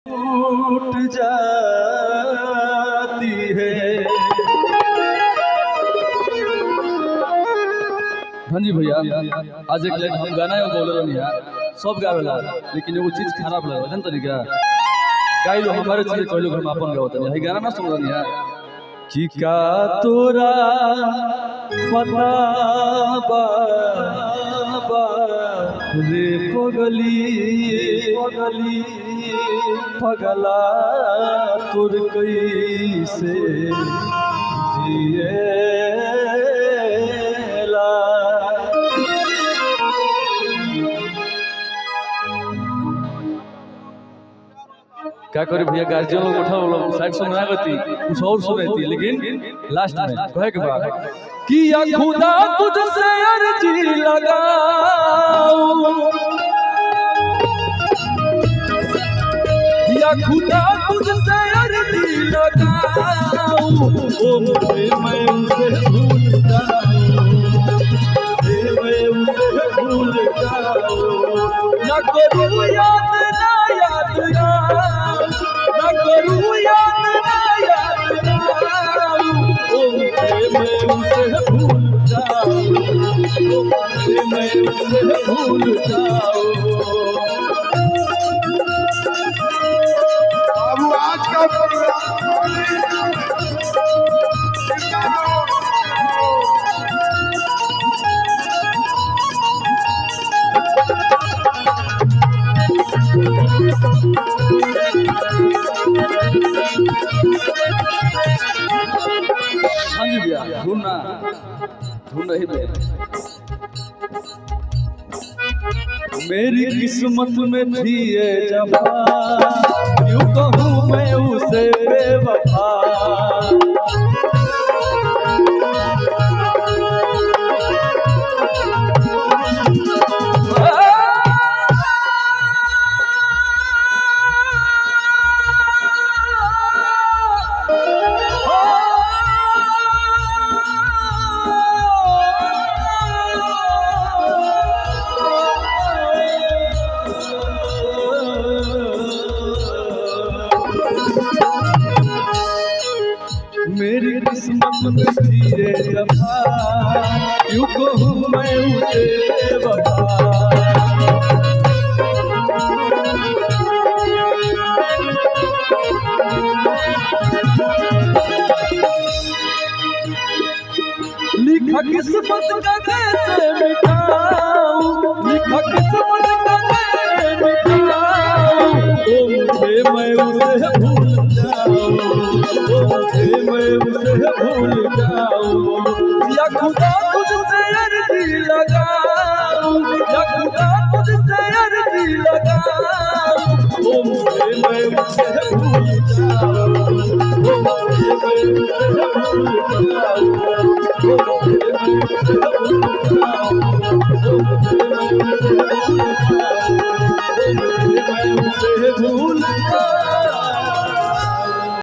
टूट जाती है। हाँ जी भैया, आज एक लाइन हम गाना बोल रहे यार, सब गावेला लेकिन एगो चीज खराब लगा जानत नहीं क्या? गाई लो हमारे चीज कोई लोग हम अपन गावत नहीं, है गाना ना सुन रहे यार कि का तोरा पता बा रे पगली पगला तुर कैसे जिएला। क्या करे भैया, गार्जियन लोग उठा बोलो साइड सुन ना करती कुछ और सुन रहती, लेकिन लास्ट में कहे के बाद कि या खुदा तुझसे अर्जी लगाऊं, या खुदा तुझसे अर्जी लगाऊं, ओ मुझे मैं उसे भूल जाऊं, मैं उसे भूल जाऊं, न करूं याद ना याद न करूं याद ना याद ओ मुझे मैं उसे भूल जाऊं, ओ मुझे मैं उसे भूल जाऊं। बाबू आज का प्रोग्राम ढूंढना ही मेरी किस्मत में थी ये जवान, यूं कहूँ मैं उसे बेवफा, मेरी किस्मत में थी ये जफ़ा, यूं कहूँ मैं उसे बेवफा, लिखा किस्मत का कैसे मिटाऊं, लिखा किस्मत का कैसे मिटाऊं, ओ मुझे मैं उसे भूल जाऊं, ओ मुझे मैं उसे भूल जाऊं, या खुदा तुझसे अर्जी लगाऊं, या खुदा तुझसे अर्जी लगाऊं, ओ मुझे मैं उसे भूल जाऊं, ओ मुझे मैं उसे भूल जाऊं।